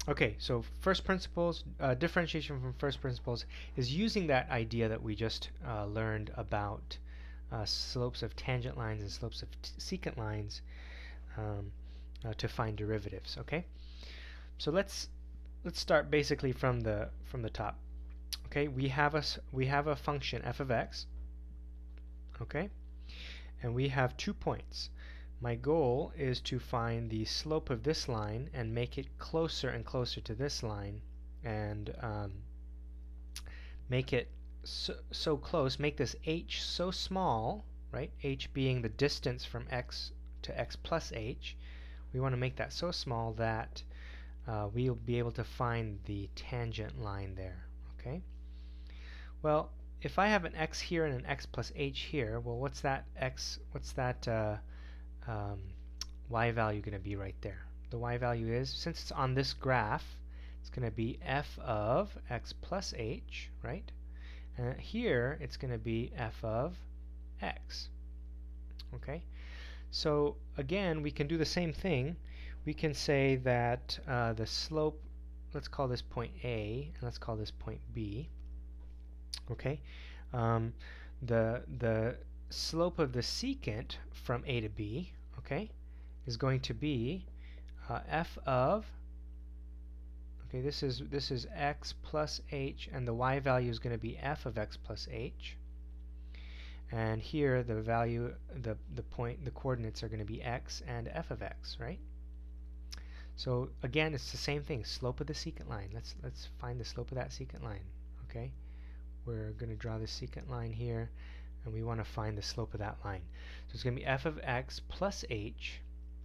Okay, so first principles, differentiation from first principles is using that idea that we just learned about slopes of tangent lines and slopes of secant lines um, to find derivatives. Okay, so let's start basically from the top. Okay, we have a function f of x. Okay, and we have 2 points. My goal is to find the slope of this line and make it closer and closer to this line, and make it so close, make this h so small, right? H being the distance from x to x plus h. We want to make that so small that we'll be able to find the tangent line there. Okay. Well, if I have an x here and an x plus h here, well, what's that um, y value going to be right there? The y value is, since it's on this graph, it's going to be f of x plus h, right? And here it's going to be f of x. Okay, so again, we can do the same thing. We can say that the slope, let's call this point A, and let's call this point B. Okay, um, the slope of the secant from A to B, okay, is going to be f of, okay, this is x plus h, and the y value is going to be f of x plus h. And here the value, the coordinates are going to be x and f of x, right? So again, it's the same thing. Slope of the secant line. Let's find the slope of that secant line. Okay, we're going to draw the secant line here, and we want to find the slope of that line. So it's going to be f of x plus h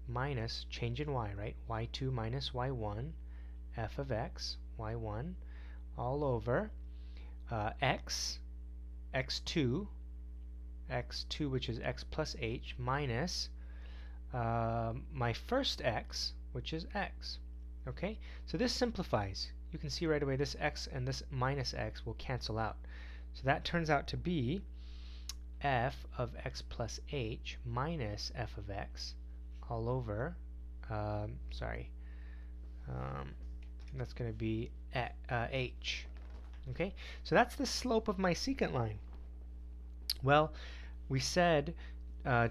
minus change in y, right? y2 minus y1, f of x, y1, all over x, x2, which is x plus h, minus my first x, which is x. Okay, so this simplifies. You can see right away this x and this minus x will cancel out. So that turns out to be f of x plus h minus f of x all over, that's going to be h. Okay, so that's the slope of my secant line. Well, we said to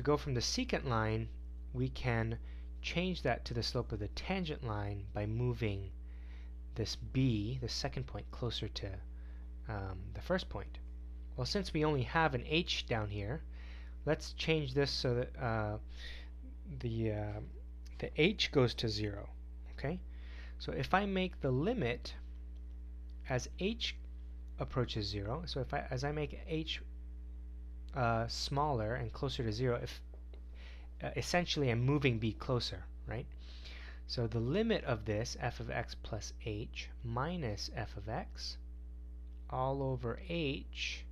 go from the secant line, we can change that to the slope of the tangent line by moving this b, the second point, closer to the first point. Well, since we only have an h down here, let's change this so that the h goes to 0. Okay, so if I make the limit as h approaches 0, so as I make h smaller and closer to 0, if essentially I'm moving b closer, right? So the limit of this, f of x plus h minus f of x all over h,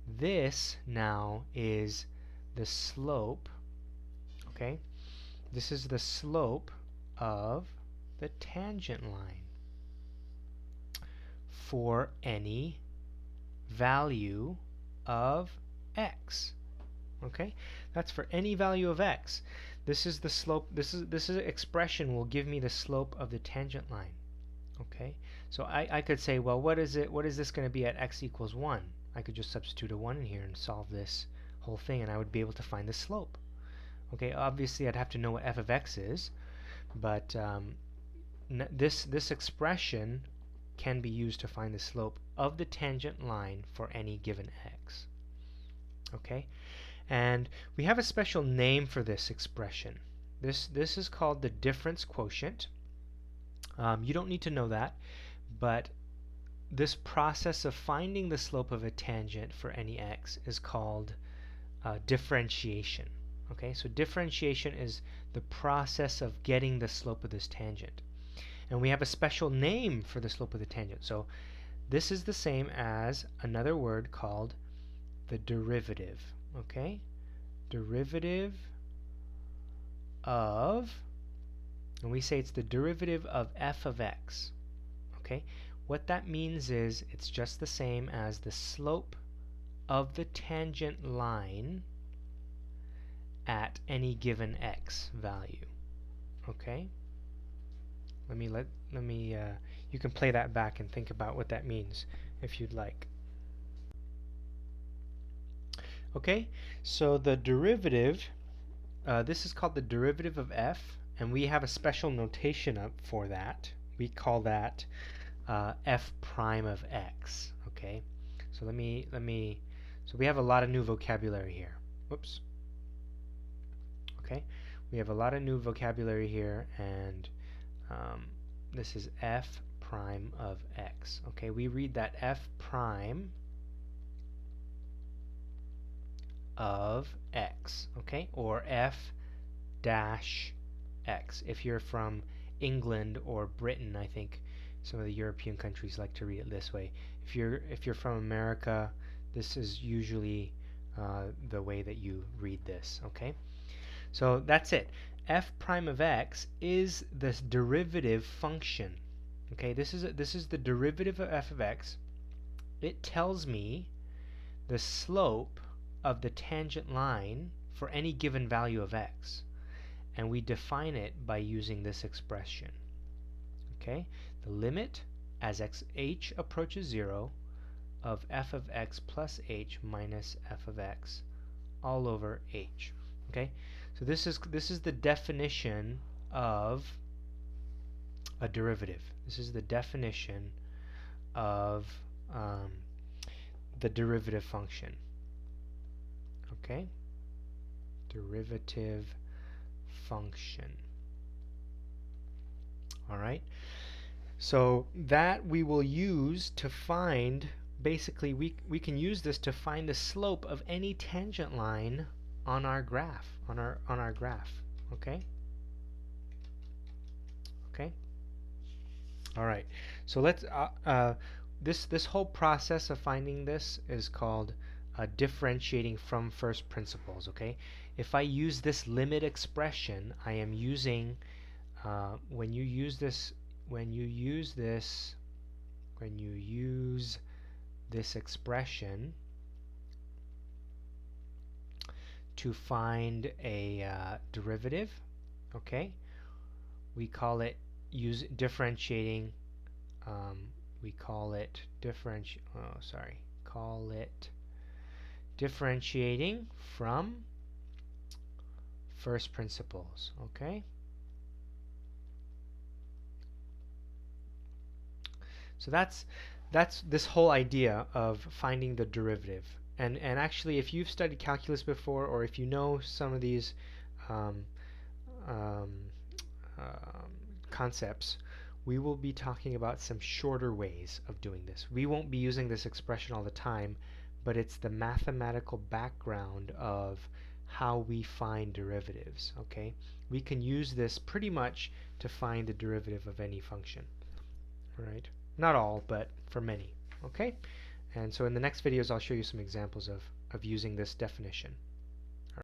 this now is the slope, okay? This is the slope of the tangent line for any value of x. Okay, that's for any value of x. This is the slope. This is an expression will give me the slope of the tangent line. Okay, so I could say, well, what is this going to be at x equals 1? I could just substitute a 1 in here and solve this whole thing, and I would be able to find the slope. Okay, obviously I'd have to know what f of x is, but this expression can be used to find the slope of the tangent line for any given x. Okay, and we have a special name for this expression. This is called the difference quotient. You don't need to know that, but this process of finding the slope of a tangent for any x is called differentiation. Okay, so differentiation is the process of getting the slope of this tangent. And we have a special name for the slope of the tangent. So this is the same as another word called the derivative. Okay, derivative of, and we say it's the derivative of f of x. Okay, what that means is it's just the same as the slope of the tangent line at any given x value. Okay, you can play that back and think about what that means if you'd like. Okay, so the derivative, this is called the derivative of f, and we have a special notation up for that. We call that f prime of x. Okay, so so we have a lot of new vocabulary here. Whoops. Okay, we have a lot of new vocabulary here, and this is f prime of x. Okay, we read that f prime of x, okay, or f dash x. If you're from England or Britain, I think some of the European countries like to read it this way. If you're from America, this is usually the way that you read this, okay? So that's it. F prime of x is this derivative function. Okay, this is the derivative of f of x. It tells me the slope of the tangent line for any given value of x, and we define it by using this expression. Okay, the limit as h approaches 0 of f of x plus h minus f of x all over h. Okay, so this is the definition of a derivative. This is the definition of the derivative function. Okay, derivative function. All right, so that we will use to find, basically we can use this to find the slope of any tangent line on our graph, on our graph. Okay, all right, so let's this whole process of finding this is called differentiating from first principles. Okay, if I use this limit expression, I am using when you use this expression to find a derivative, okay, we call it differentiating. We call it differentiating from first principles. Okay, so that's this whole idea of finding the derivative. And actually, if you've studied calculus before, or if you know some of these concepts, we will be talking about some shorter ways of doing this. We won't be using this expression all the time, but it's the mathematical background of how we find derivatives. Okay, we can use this pretty much to find the derivative of any function. All right, not all, but for many. Okay, and so in the next videos I'll show you some examples of using this definition.